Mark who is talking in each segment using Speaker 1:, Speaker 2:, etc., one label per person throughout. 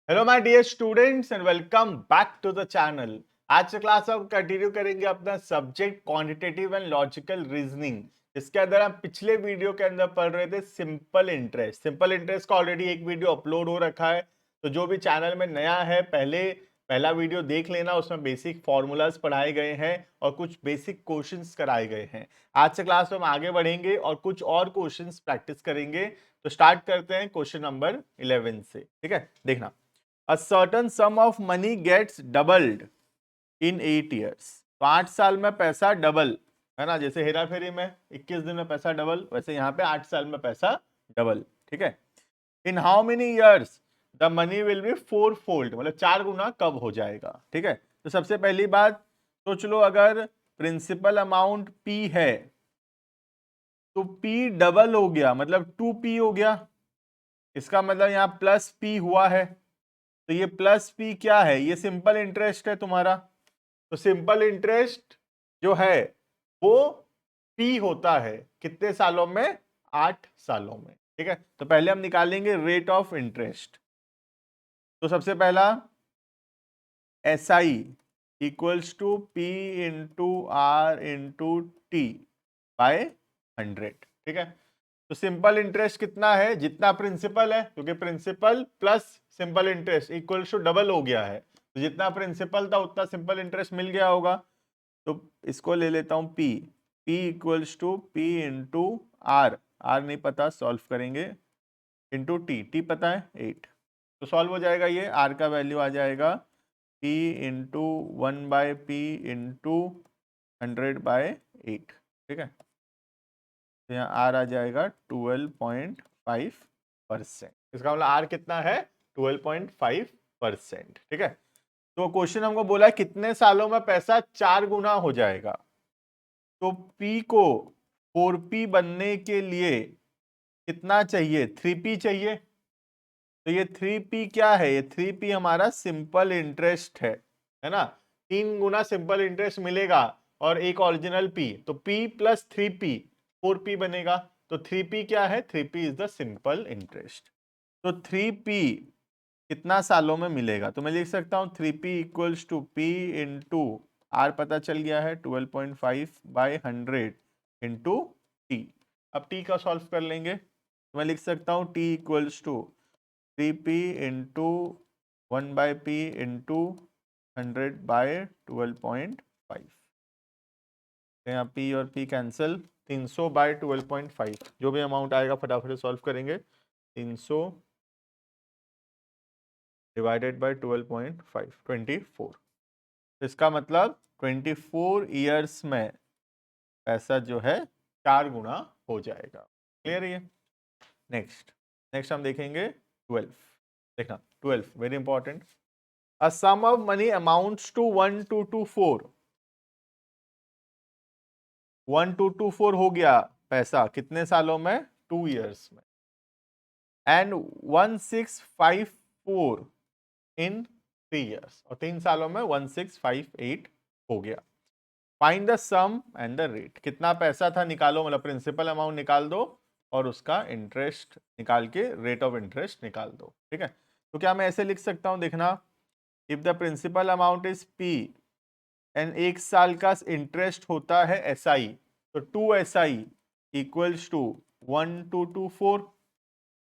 Speaker 1: Hello my dear students and welcome back to the channel. आज के class हम continue करेंगे अपना subject quantitative and logical reasoning. इसके अंदर हम पिछले वीडियो के अंदर पढ़ रहे थे सिंपल इंटरेस्ट। सिंपल इंटरेस्ट का ऑलरेडी एक वीडियो अपलोड हो रखा है, तो जो भी चैनल में नया है पहला वीडियो देख लेना। उसमें बेसिक फॉर्मूलाज पढ़ाए गए हैं और कुछ बेसिक क्वेश्चंस कराए गए हैं। आज से क्लास में हम आगे बढ़ेंगे और कुछ और क्वेश्चंस प्रैक्टिस करेंगे। तो स्टार्ट करते हैं क्वेश्चन नंबर 11 से। ठीक है, देखना। A certain sum of money gets doubled in 8 years। तो 8 साल में पैसा डबल है ना, जैसे हेरा फेरी में 21 दिन में पैसा डबल, वैसे यहाँ पे 8 साल में पैसा डबल। ठीक है। In how many years the money will be four fold, मतलब 4 गुना कब हो जाएगा। ठीक है, तो सबसे पहली बात सोच लो, अगर प्रिंसिपल अमाउंट P है तो P डबल हो गया, मतलब 2P हो गया। इसका मतलब यहाँ प्लस P हुआ है, तो ये प्लस P क्या है, ये सिंपल इंटरेस्ट है तुम्हारा। तो सिंपल इंटरेस्ट जो है वो P होता है कितने सालों में, 8 सालों में। ठीक है, तो पहले हम निकालेंगे रेट ऑफ इंटरेस्ट। तो सबसे पहला SI equals to P into R into T by 100। ठीक है, तो सिंपल इंटरेस्ट कितना है, जितना प्रिंसिपल है, क्योंकि principal plus simple interest equal to double हो गया है, तो जितना प्रिंसिपल था उतना सिंपल इंटरेस्ट मिल गया होगा। तो इसको ले लेता हूं P equals to P into R नहीं पता, सॉल्व करेंगे, इंटू टी पता है 8। तो सॉल्व हो जाएगा, ये R का वैल्यू आ जाएगा P इंटू 1/P इंटू 100/8। ठीक है, तो यहाँ आर आ जाएगा 12.5%। इसका मतलब आर कितना है, 12.5%। ठीक है, तो क्वेश्चन हमको बोला है कितने सालों में पैसा 4 गुना हो जाएगा। तो P को 4P बनने के लिए कितना चाहिए, 3P चाहिए। तो ये 3P क्या है, ये 3P हमारा सिंपल इंटरेस्ट है ना। 3 गुना सिंपल इंटरेस्ट मिलेगा और एक ओरिजिनल P, तो P प्लस 3P 4P बनेगा। तो 3P क्या है, 3P is the simple interest. तो 3P कितना सालों में मिलेगा, तो मैं लिख सकता हूं 3P equals to P into R पता चल गया है 12.5/100 इंटू टी। अब T का सॉल्व कर लेंगे, तो मैं लिख सकता हूं T equals to 3P into 1/P into 100/12.5। तो यहाँ P और P कैंसिल, 300/12.5 जो भी अमाउंट आएगा फटाफट सॉल्व करेंगे। 300 डिवाइडेड बाय 12.5 24। इसका मतलब 24 ईयर्स में पैसा जो है 4 गुना हो जाएगा। क्लियर है ये। नेक्स्ट नेक्स्ट हम देखेंगे 12। देखना 12 very important. A sum of money amounts to 1224। 1224 हो गया पैसा कितने सालों में, 2 ईयर्स में। एंड 1654 इन 3 ईयर्स, और 3 सालों में 1658 हो गया। Find the sum and the rate, कितना पैसा था निकालो, मतलब प्रिंसिपल अमाउंट निकाल दो और उसका इंटरेस्ट निकाल के रेट ऑफ इंटरेस्ट निकाल दो। ठीक है, तो क्या मैं ऐसे लिख सकता हूं, देखना। If the principal amount is P and 1 साल का इंटरेस्ट होता है SI, तो 2SI इक्वल्स टू 1224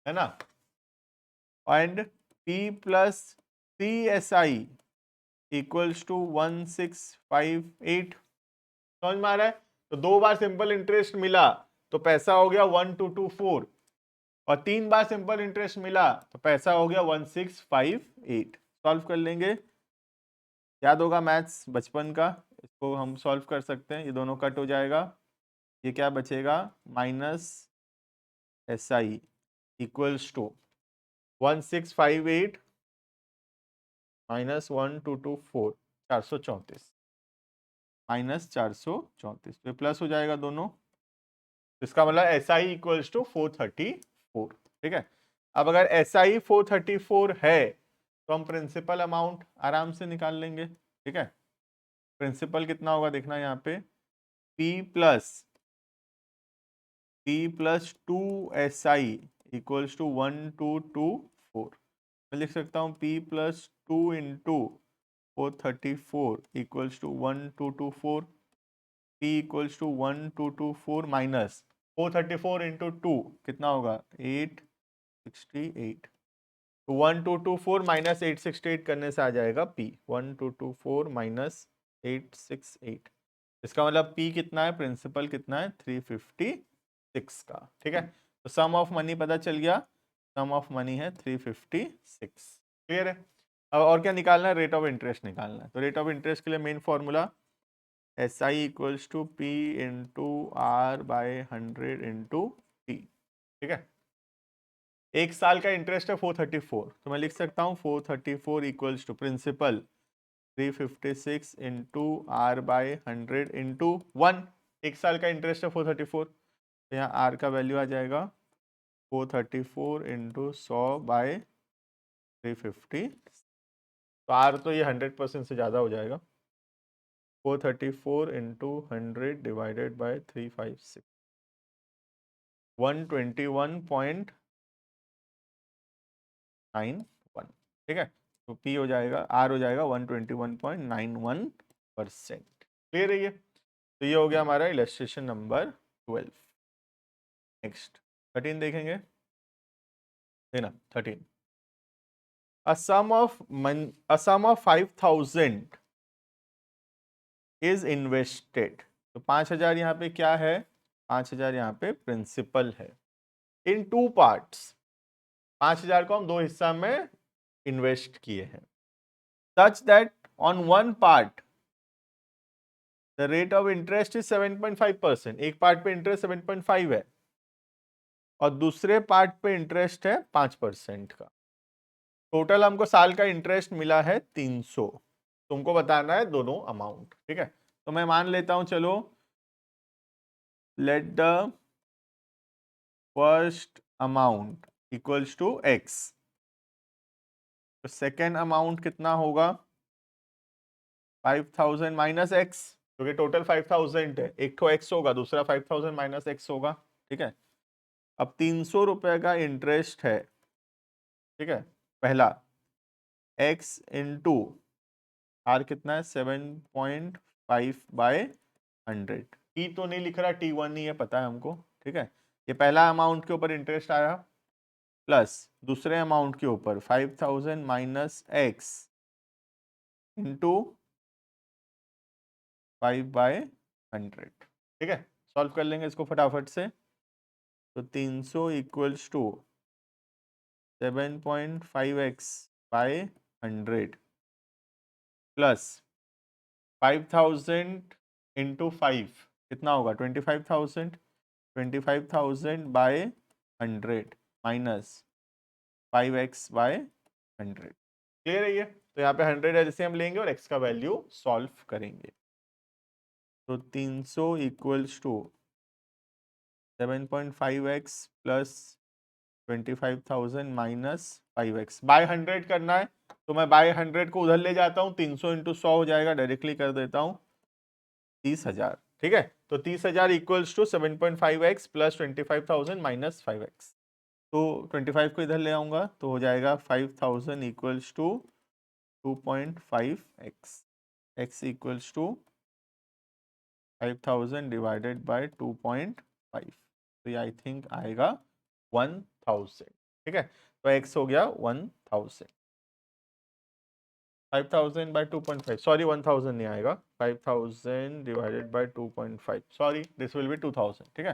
Speaker 1: है ना, and P plus 3SI equals to 1658। समझ में आ रहा है। तो 2 बार सिंपल इंटरेस्ट मिला तो पैसा हो गया 1224, और 3 बार सिंपल इंटरेस्ट मिला तो पैसा हो गया 1658। सॉल्व कर लेंगे, याद होगा मैथ्स बचपन का, इसको हम सॉल्व कर सकते हैं। ये दोनों कट हो जाएगा, ये क्या बचेगा, -SI इक्वल्स टू 1658 -1224 434 -434, तो प्लस हो जाएगा दोनों। इसका मतलब SI इक्वल्स टू 434। ठीक है, अब अगर SI 434 है तो हम प्रिंसिपल अमाउंट आराम से निकाल लेंगे। ठीक है, प्रिंसिपल कितना होगा देखना यहाँ पे, P plus 2SI equals to 1224। मैं लिख सकता हूँ p plus 2 into 434 equals to 1224, p equals to 1224 minus 434 into 2 कितना होगा 868, तो 1224 माइनस 868 करने से आ जाएगा p, 1224 माइनस 868, इसका मतलब p कितना है, प्रिंसिपल कितना है 356 का। ठीक है, तो सम ऑफ मनी पता चल गया, सम ऑफ मनी है 356। क्लियर है। अब और क्या निकालना है, रेट ऑफ इंटरेस्ट निकालना है। तो रेट ऑफ इंटरेस्ट के लिए main formula S I equals to P into R by 100 into T. ठीक है, एक साल का इंटरेस्ट है 434, तो मैं लिख सकता हूँ 434 equals to principal 356 into R by 100 into 1। एक साल का इंटरेस्ट है 434, तो यहाँ आर का वैल्यू आ जाएगा 434 इंटू 100 बाय 350, तो आर तो ये 100% से ज़्यादा हो जाएगा, 434 इंटू 100 डिवाइडेड बाय 356, 121.91। ठीक है, तो पी हो जाएगा, आर हो जाएगा 121.91%। क्लियर है ये। तो ये हो गया हमारा इलस्ट्रेशन नंबर 12। नेक्स्ट 13 देखेंगे, देना 13। A sum of 5,000 is invested। तो 5,000 यहाँ पे क्या है, 5,000 यहाँ पे प्रिंसिपल है। इन 2 पार्ट्स, 5,000 को हम 2 हिस्सा में इन्वेस्ट किए हैं। Such that on one part the rate of interest is 7.5%। एक पार्ट पे इंटरेस्ट 7.5 है और दूसरे पार्ट पे इंटरेस्ट है 5% का। टोटल हमको साल का इंटरेस्ट मिला है 300। तुमको बताना है दोनों अमाउंट। ठीक है, तो मैं मान लेता हूं, चलो let the first amount equals to x, तो सेकेंड अमाउंट कितना होगा 5,000 माइनस x, क्योंकि टोटल 5,000 है, एक तो x होगा, दूसरा 5,000 माइनस x होगा। ठीक है, अब 300 रुपए का इंटरेस्ट है। ठीक है, पहला x इंटू आर कितना है 7.5 बाय 100। टी तो नहीं लिख रहा, T1 नहीं है, पता है हमको। ठीक है, ये पहला अमाउंट के ऊपर इंटरेस्ट आया, प्लस दूसरे अमाउंट के ऊपर 5,000 माइनस एक्स इंटू 5/100। ठीक है, सॉल्व कर लेंगे इसको फटाफट से। तो 300 equals to 7.5x by 100 plus 5,000 into 5 कितना होगा 25,000, 25,000 bye 100 minus 5x by 100। Clear है ये। तो यहाँ पे 100 एलसीएम लेंगे और x का वैल्यू सॉल्व करेंगे। तो 300 equals to 7.5x plus 25,000 minus 5x by 100 करना है, तो मैं बाय 100 को उधर ले जाता हूँ, 300 इंटू 100 हो जाएगा, डायरेक्टली कर देता हूँ 30,000। ठीक है, तो 30,000 equals to 7.5x plus 25,000 minus 5x, तो 25 को इधर ले आऊंगा तो हो जाएगा 5,000 equals to 2.5x, x equals to 5,000 divided by 2.5, तो ये आई थिंक आएगा 1,000। ठीक है, तो x हो गया 1,000, 5,000 बाय 2.5, सॉरी 1,000 नहीं आएगा, 5,000 divided by 2.5, sorry this will be 2,000। ठीक है,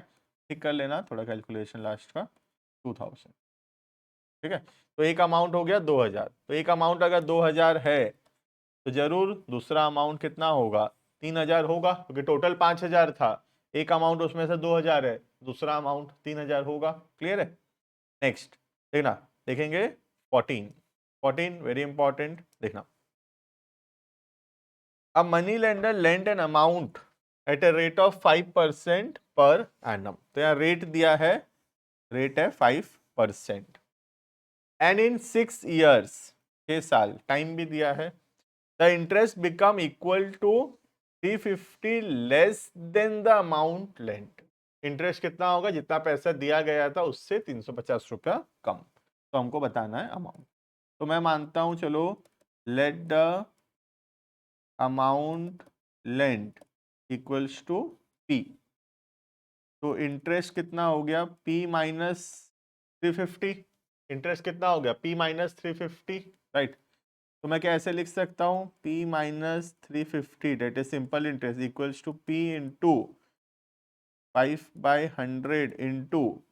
Speaker 1: ठीक कर लेना थोड़ा कैलकुलेशन लास्ट का, 2,000। ठीक है, तो एक अमाउंट हो गया 2,000, तो एक अमाउंट अगर 2,000 है तो जरूर दूसरा अमाउंट कितना होगा 3,000 होगा, क्योंकि टोटल 5,000 था, एक अमाउंट उसमें से 2,000 है, दूसरा अमाउंट 3,000 होगा। क्लियर है। नेक्स्ट देखना, देखेंगे 14, 14 वेरी इंपॉर्टेंट, देखना। A money lender lend an amount at a rate of 5% per annum, तो यहाँ रेट दिया है, रेट है 5%, एंड इन 6 ईयर्स, 6 साल टाइम भी दिया है, the interest become equal to 350 less than the amount lent. Interest कितना होगा, जितना पैसा दिया गया था उससे 350 रुपया कम, तो हमको बताना है अमाउंट। तो मैं मानता हूं चलो let the amount lent equals to P. तो इंटरेस्ट कितना हो गया P माइनस 350। इंटरेस्ट कितना हो गया P माइनस 350, राइट। तो मैं कैसे लिख सकता हूँ P minus 350 that is simple interest equals to P into 5/100 into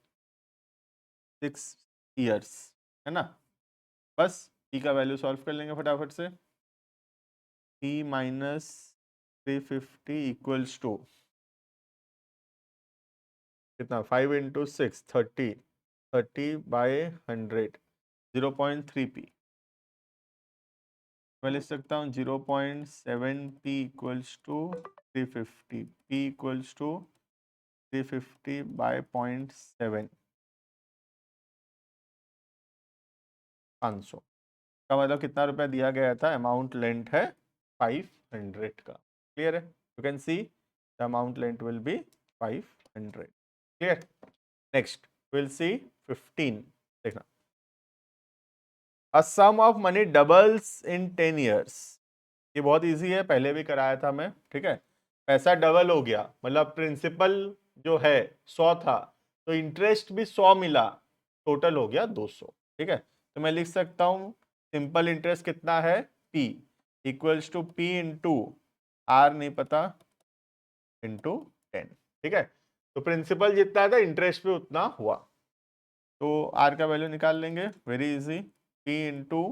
Speaker 1: 6 years, है ना। बस P का वैल्यू सॉल्व कर लेंगे फटाफट से। P माइनस 350 इक्वल्स टू कितना 5 इंटू 6 30, 30/100 0.3p। मैं लिख सकता हूँ 0.7p equals to 350, p equals to 350/0.7 500 का मतलब कितना रुपया दिया गया था, अमाउंट लेंट है 500 का। क्लियर है, you can see the amount lent will be 500। Clear. Next will see 15। देखना, a sum of money doubles in 10 years. ये बहुत इजी है, पहले भी कराया था मैं, ठीक है। पैसा डबल हो गया मतलब प्रिंसिपल जो है 100 था तो इंटरेस्ट भी 100 मिला, टोटल हो गया 200। ठीक है, तो मैं लिख सकता हूं सिंपल इंटरेस्ट कितना है P equals to P into R नहीं पता इंटू 10। ठीक है, तो प्रिंसिपल जितना था इंटरेस्ट भी उतना हुआ, तो आर का वैल्यू निकाल लेंगे, very easy. P into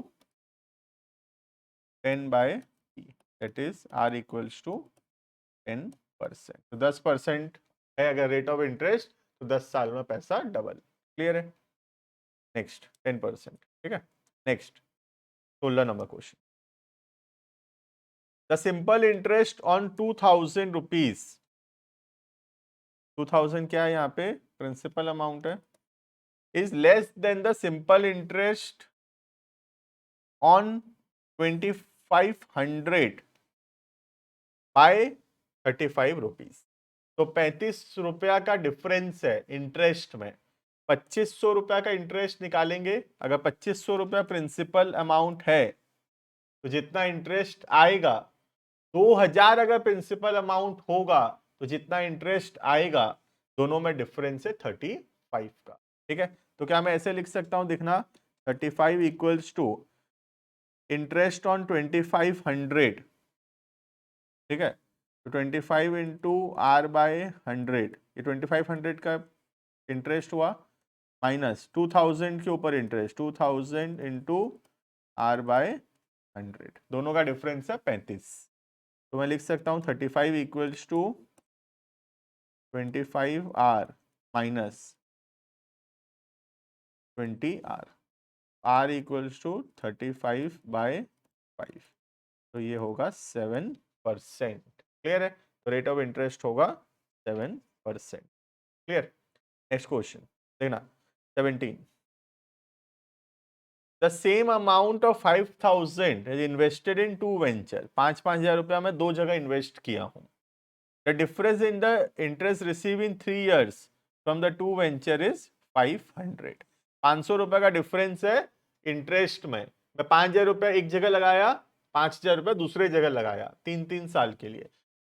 Speaker 1: 10/P that is R equals to 10%। तो 10% है अगर रेट ऑफ इंटरेस्ट तो 10 साल में पैसा डबल। क्लियर है। नेक्स्ट 10%। ठीक है, next 16 number question. The simple interest on 2000 rupees, 2000 क्या है यहाँ पे प्रिंसिपल अमाउंट है, is less than the simple interest on 2500 by 35 rupees. तो 35 रुपया का डिफरेंस है इंटरेस्ट में, 2500 रुपया का इंटरेस्ट निकालेंगे। अगर 2500 रुपया प्रिंसिपल अमाउंट है तो जितना इंटरेस्ट आएगा, 2000 अगर प्रिंसिपल अमाउंट होगा तो जितना इंटरेस्ट आएगा, दोनों में डिफरेंस है 35 का। ठीक है, तो क्या मैं ऐसे लिख सकता हूं, दिखना 35 इक्वल्स टू इंटरेस्ट ऑन 2500। ठीक है, तो 25 इंटू आर बाय 100, ये 2500 का इंटरेस्ट हुआ, माइनस 2000 के ऊपर इंटरेस्ट 2000 इंटू आर बाय 100, दोनों का डिफरेंस है 35। तो मैं लिख सकता हूँ 35 equals to 25 R minus 20 R, R equals to 35/5, तो ये होगा 7%। क्लियर है, तो रेट ऑफ इंटरेस्ट होगा 7%। क्लियर। नेक्स्ट क्वेश्चन देखना 17। The same amount of 5000 is invested in two venture. 5,000 रुपया मैं दो जगह इन्वेस्ट किया हूं। The difference in the interest receive in 3 years from the two venture is 500। 500 रुपए का डिफरेंस है इंटरेस्ट में। मैं 5,000 रुपया एक जगह लगाया, 5,000 रुपया दूसरे जगह लगाया, 3-3 साल के लिए।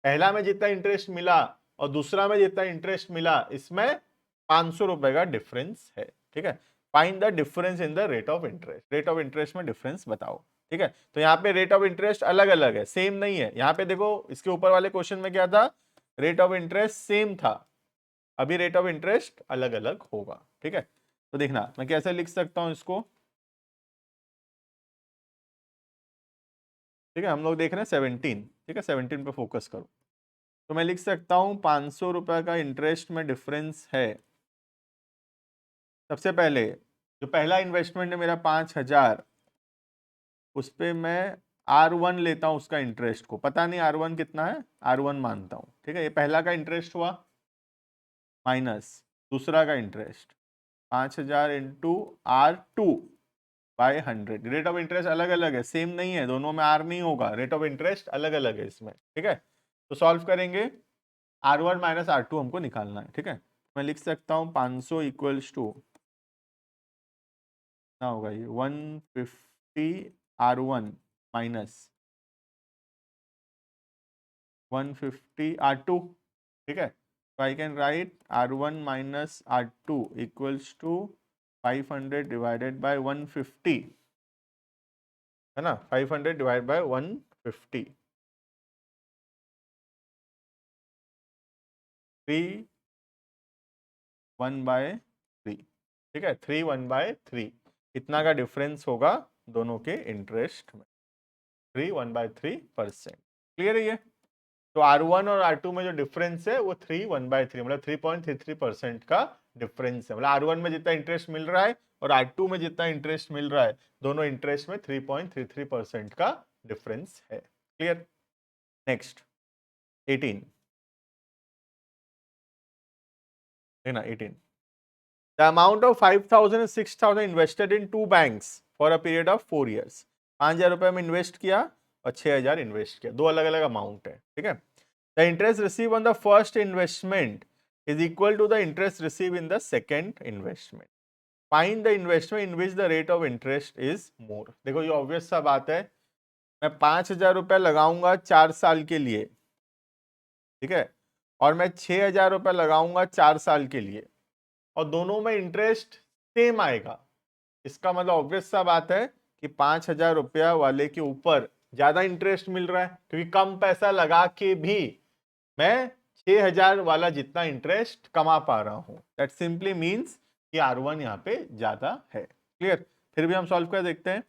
Speaker 1: पहला में जितना इंटरेस्ट मिला और दूसरा में जितना इंटरेस्ट मिला, इसमें 500 रुपए का डिफरेंस है। ठीक है, find the difference in the rate of interest. Rate of interest में डिफरेंस बताओ। ठीक है, तो यहाँ पे रेट ऑफ इंटरेस्ट अलग अलग है, सेम नहीं है। यहाँ पे देखो इसके ऊपर वाले क्वेश्चन में क्या था, रेट ऑफ इंटरेस्ट सेम था, अभी रेट ऑफ इंटरेस्ट अलग अलग होगा। ठीक है, तो देखना मैं कैसे लिख सकता हूं इसको। ठीक है, हम लोग देख रहे हैं 17। ठीक है, 17 पे फोकस करो। तो मैं लिख सकता हूं 500 रुपए का इंटरेस्ट में डिफरेंस है। सबसे पहले जो पहला इन्वेस्टमेंट है मेरा 5,000, उस पर मैं R1 लेता हूं, उसका इंटरेस्ट को पता नहीं R1 कितना है, R1 मानता हूं। ठीक है, ये पहला का इंटरेस्ट हुआ, माइनस दूसरा का interest 5,000 into R2/100। Rate of interest अलग अलग है, सेम नहीं है, दोनों में R नहीं होगा, रेट ऑफ इंटरेस्ट अलग अलग है इसमें। ठीक है, तो सॉल्व करेंगे, R1 माइनस R2 हमको निकालना है। ठीक है, मैं लिख सकता हूँ 500 इक्वल्स टू ना होगा ये 150 R1 माइनस 150 R2, ठीक है। तो I can write R1 minus R2 equals to 500 divided by 150, है ना, 500 डिवाइड बाय 150, 3 1/3, ठीक है, 3 1/3, इतना का डिफरेंस होगा दोनों के इंटरेस्ट में, 3 1/3%। क्लियर है ये? तो R1 और R2 में जो डिफरेंस है वो 3 1/3 मतलब 3.33% का डिफरेंस है। मतलब R1 में जितना इंटरेस्ट मिल रहा है और R2 में जितना इंटरेस्ट मिल रहा है, दोनों इंटरेस्ट में 3.33% का डिफरेंस है। क्लियर? नेक्स्ट 18, है ना, 18, the amount of 5,000 and 6,000 invested in two banks for a period of 4 years। 5,000 रुपए में इन्वेस्ट किया और 6,000 इन्वेस्ट किया, दो अलग अलग अमाउंट है, ठीक है। The interest receive on the first investment is equal to the interest receive in the second investment. Find the investment in which the rate of interest is more. देखो ये ऑब्वियस सा बात है, मैं 5,000 रुपए लगाऊंगा 4 साल के लिए, ठीक है, और मैं 6,000 रुपए लगाऊंगा 4 साल के लिए, और दोनों में इंटरेस्ट सेम आएगा। इसका मतलब ऑब्वियस सा बात है कि 5,000 रुपया वाले के ऊपर ज्यादा इंटरेस्ट मिल रहा है, क्योंकि कम पैसा लगा के भी मैं 6,000 वाला जितना इंटरेस्ट कमा पा रहा हूं। दैट सिंपली मीन्स कि R1 यहाँ पे ज्यादा है। क्लियर? फिर भी हम सॉल्व कर देखते हैं।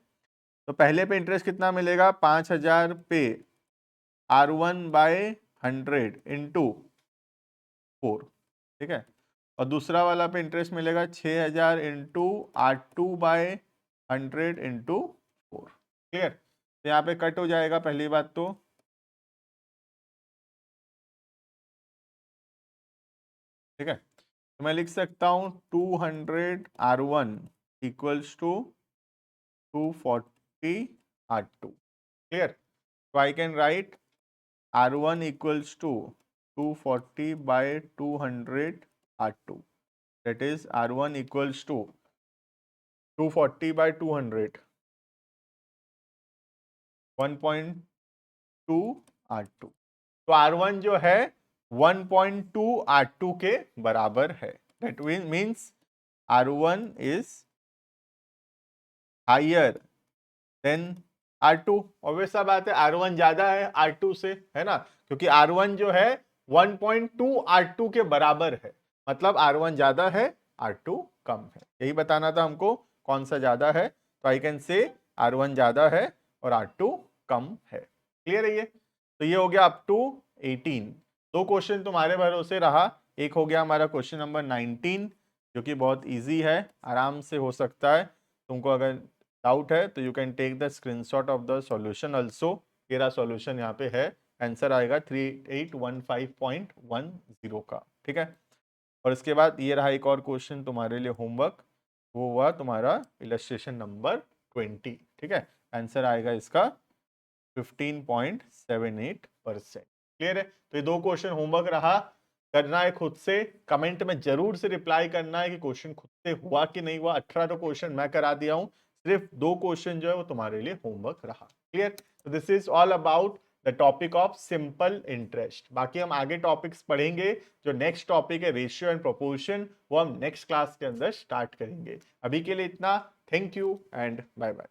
Speaker 1: तो पहले पे इंटरेस्ट कितना मिलेगा, 5,000 पे R1/100 इंटू 4, ठीक है, और दूसरा वाला पे इंटरेस्ट मिलेगा 6,000 इंटू R2/100 इंटू 4। क्लियर? तो यहाँ पे कट हो जाएगा पहली बात तो, ठीक है। तो मैं लिख सकता हूँ 200 R1 equals to 240 R2। Clear? तो I can write R1 equals to 240 by 200 R2. That is R1 equals to 240 by 200, 1.2 R2। तो R1 जो है 1.2 R2 के बराबर है। That means R1 is higher than R2। Obvious सा बात है, R1 ज्यादा है R2 से, है ना, क्योंकि R1 जो है 1.2 R2 के बराबर है, मतलब R1 ज्यादा है R2 कम है। यही बताना था हमको, कौन सा ज्यादा है। तो आई कैन से R1 ज्यादा है और R2 कम है। क्लियर है ये? तो ये हो गया अप टू 18। दो क्वेश्चन तुम्हारे भरोसे रहा। एक हो गया हमारा क्वेश्चन नंबर 19, जो कि बहुत इजी है, आराम से हो सकता है। तुमको अगर डाउट है तो you can take the screenshot of the solution also. मेरा सॉल्यूशन यहाँ पे है, आंसर आएगा 3815.10 का, ठीक है। और इसके बाद ये रहा एक और क्वेश्चन तुम्हारे लिए होमवर्क, वो हुआ तुम्हारा इलस्ट्रेशन नंबर 20, ठीक है। आंसर आएगा इसका 15.78%। क्लियर है? तो ये दो क्वेश्चन होमवर्क रहा, करना है खुद से, कमेंट में जरूर से रिप्लाई करना है कि क्वेश्चन खुद से हुआ कि नहीं हुआ। 18 तो क्वेश्चन मैं करा दिया हूं, सिर्फ दो क्वेश्चन जो है वो तुम्हारे लिए होमवर्क रहा। क्लियर? तो this is all about the topic of simple interest. बाकी हम आगे टॉपिक्स पढ़ेंगे। जो नेक्स्ट टॉपिक है रेशियो एंड प्रोपोर्शन, वो हम नेक्स्ट क्लास के अंदर स्टार्ट करेंगे। अभी के लिए इतना। Thank you and bye bye.